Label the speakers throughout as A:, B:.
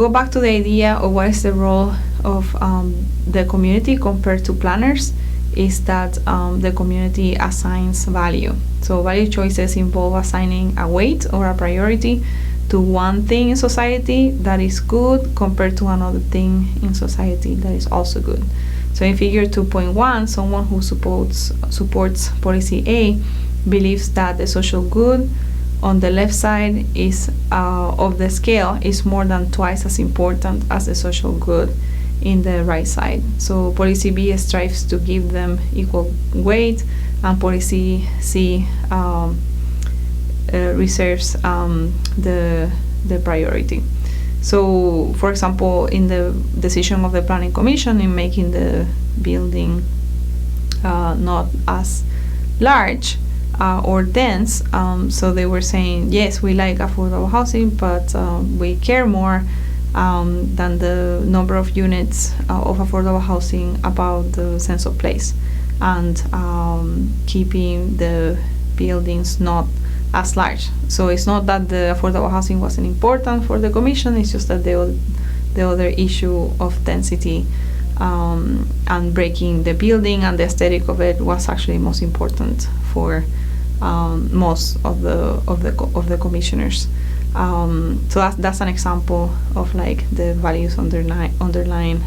A: go back to the idea of what is the role of the community compared to planners, is that the community assigns value. So value choices involve assigning a weight or a priority to one thing in society that is good compared to another thing in society that is also good. So in figure 2.1, someone who supports policy A believes that the social good on the left side is of the scale is more than twice as important as the social good in the right side. So policy B strives to give them equal weight, and policy C reserves the priority. So, for example, in the decision of the Planning Commission in making the building not as large or dense, so they were saying, yes, we like affordable housing, but we care more than the number of units of affordable housing about the sense of place, and keeping the buildings not as large. So it's not that the affordable housing wasn't important for the commission, it's just that the other issue of density and breaking the building and the aesthetic of it was actually most important for most of the commissioners. So that's an example of like the values underlying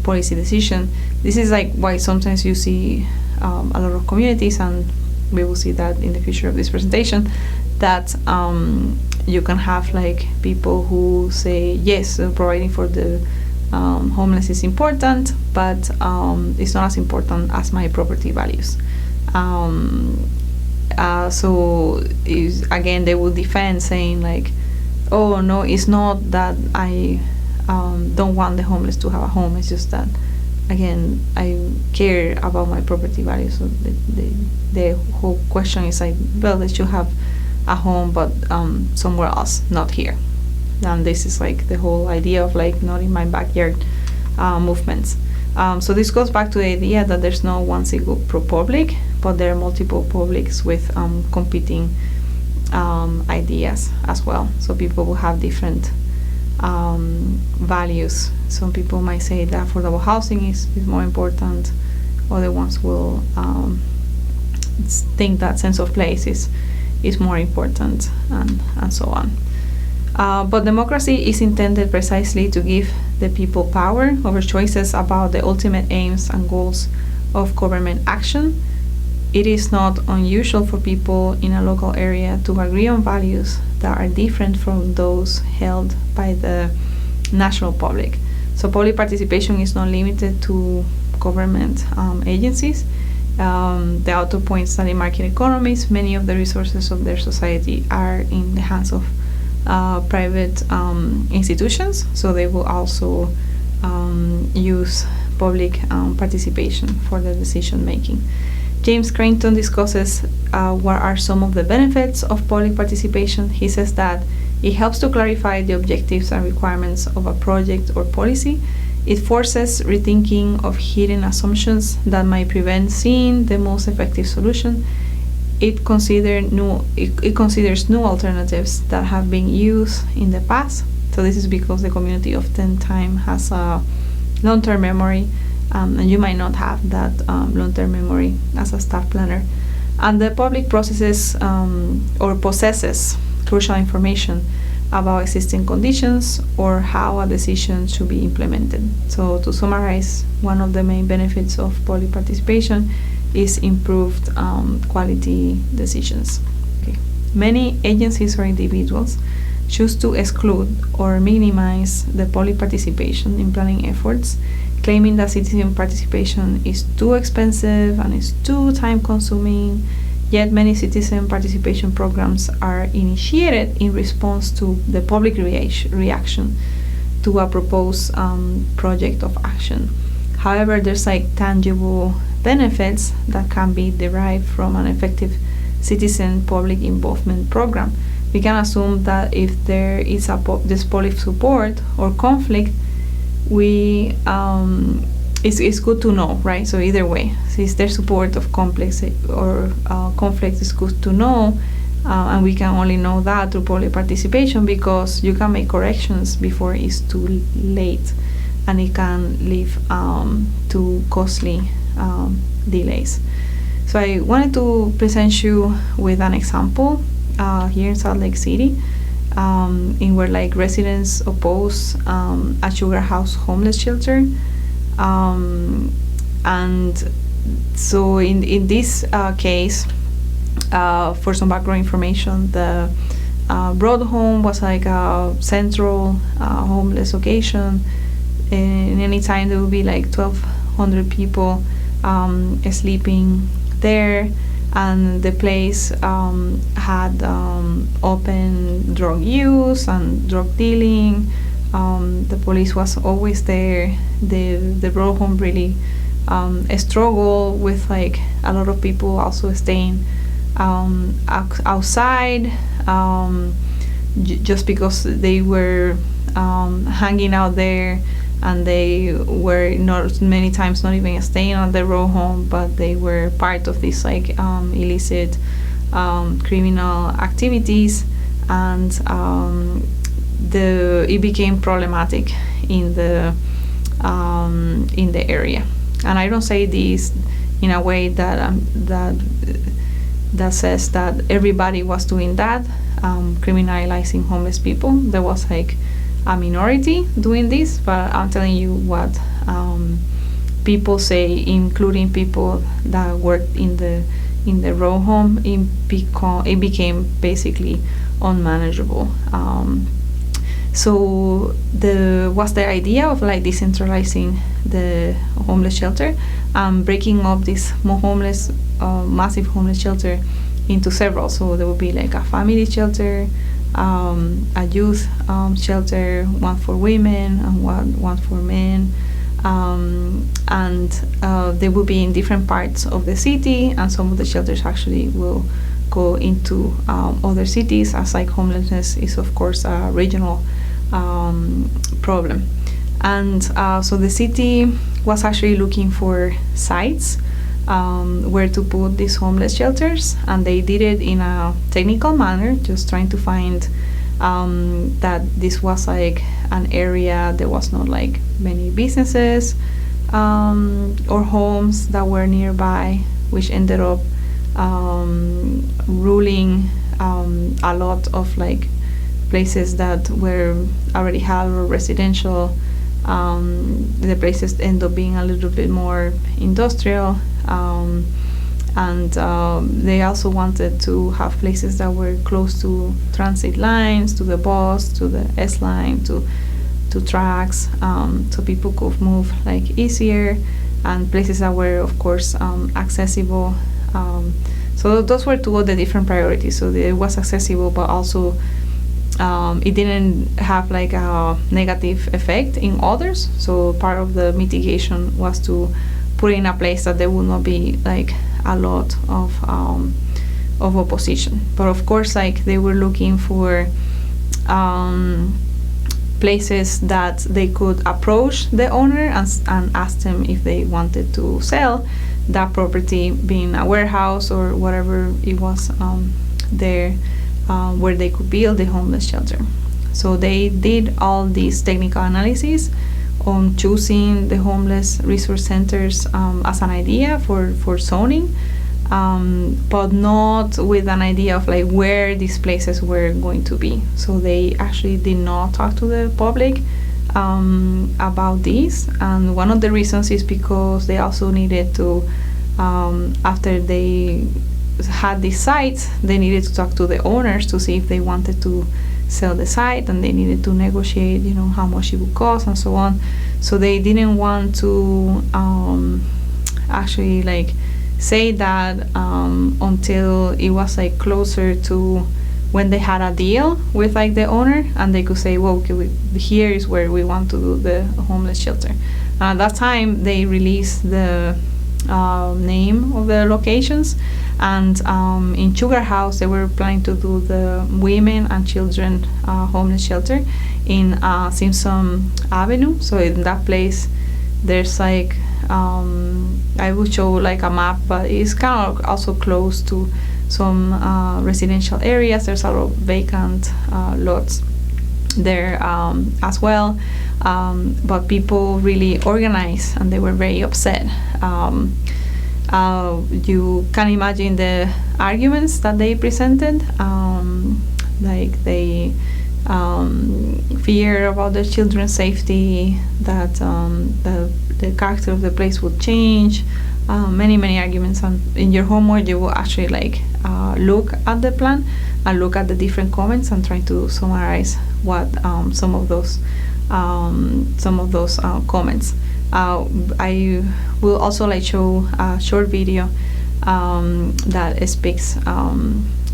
A: policy decision. This is like why sometimes you see a lot of communities, and we will see that in the future of this presentation, that you can have like people who say, yes, providing for the homeless is important, but it's not as important as my property values. So again, they will defend saying like, oh no, it's not that I don't want the homeless to have a home, it's just that, again, I care about my property value. So the whole question is like, well, they should have a home, but somewhere else, not here. And this is like the whole idea of like not in my backyard movements. So this goes back to the idea that there's no one single public, but there are multiple publics with competing ideas as well. So people will have different values. Some people might say that affordable housing is more important. Other ones will think that sense of place is more important, and so on. But democracy is intended precisely to give the people power over choices about the ultimate aims and goals of government action. It is not unusual for people in a local area to agree on values that are different from those held by the national public. So public participation is not limited to government agencies. The author points that in market economies, many of the resources of their society are in the hands of private institutions, so they will also use public participation for the decision making. James Creighton discusses what are some of the benefits of public participation. He says that it helps to clarify the objectives and requirements of a project or policy. It forces rethinking of hidden assumptions that might prevent seeing the most effective solution. It considers new alternatives that have been used in the past. So this is because the community oftentimes has a long-term memory, and you might not have that long-term memory as a staff planner. And the public processes or possesses crucial information about existing conditions or how a decision should be implemented. So to summarize, one of the main benefits of public participation is improved quality decisions. Okay. Many agencies or individuals choose to exclude or minimize the public participation in planning efforts, claiming that citizen participation is too expensive and is too time-consuming. Yet many citizen participation programs are initiated in response to the public reaction to a proposed project of action. However, there's like tangible benefits that can be derived from an effective citizen public involvement program. We can assume that if there is this public support or conflict, it's good to know, right? So either way, since there's support of complex or conflict, is good to know And we can only know that through public participation, because you can make corrections before it's too late, and it can lead to costly delays. So I wanted to present you with an example here in Salt Lake City, in where like residents oppose a Sugar House homeless shelter, and so in this case, for some background information, the Broad Home was like a central homeless location. In any time there would be like 1,200 people sleeping there, and the place had open drug use and drug dealing. The police was always there. The Broad Home really struggled with like a lot of people also staying outside, just because they were hanging out there, and they were not many times not even staying at the Broad Home, but they were part of this like illicit criminal activities, and it became problematic in the area. And I don't say this in a way that says that everybody was doing that, criminalizing homeless people. There was like a minority doing this, but I'm telling you what people say, including people that worked in the row home. It became basically unmanageable. So was the idea of like decentralizing the homeless shelter, breaking up this massive homeless shelter into several. So there would be like a family shelter, a youth shelter, one for women and one for men, and they will be in different parts of the city, and some of the shelters actually will go into other cities, as like homelessness is of course a regional problem. And so the city was actually looking for sites where to put these homeless shelters, and they did it in a technical manner, just trying to find that this was like an area there was not like many businesses or homes that were nearby, which ended up ruling a lot of like places that were already had residential. The places end up being a little bit more industrial, and they also wanted to have places that were close to transit lines, to the bus, to the S line, to tracks, so people could move like easier, and places that were of course accessible. So those were two of the different priorities. So it was accessible, but also it didn't have like a negative effect in others. So part of the mitigation was to put in a place that there would not be like a lot of opposition. But of course, like they were looking for places that they could approach the owner and ask them if they wanted to sell that property, being a warehouse or whatever it was there, where they could build the homeless shelter. So they did all these technical analysis on choosing the homeless resource centers as an idea for zoning, but not with an idea of like where these places were going to be. So they actually did not talk to the public about this, and one of the reasons is because they also needed to, after they had these sites, they needed to talk to the owners to see if they wanted to sell the site, and they needed to negotiate, how much it would cost and so on. So they didn't want to actually like say that until it was like closer to when they had a deal with like the owner, and they could say, well, okay, here is where we want to do the homeless shelter. At that time, they released the name of the locations, and in Sugar House, they were planning to do the women and children homeless shelter in Simpson Avenue. So in that place, there's like I will show like a map, but it's kind of also close to some residential areas. There's a lot of vacant lots there as well, but people really organized and they were very upset. You can imagine the arguments that they presented, like they fear about their children's safety, that the character of the place would change, many arguments. And in your homework you will actually look at the plan and look at the different comments and try to summarize what some of those comments. I will also show a short video that speaks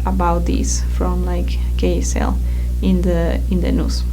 A: about this from KSL in the news.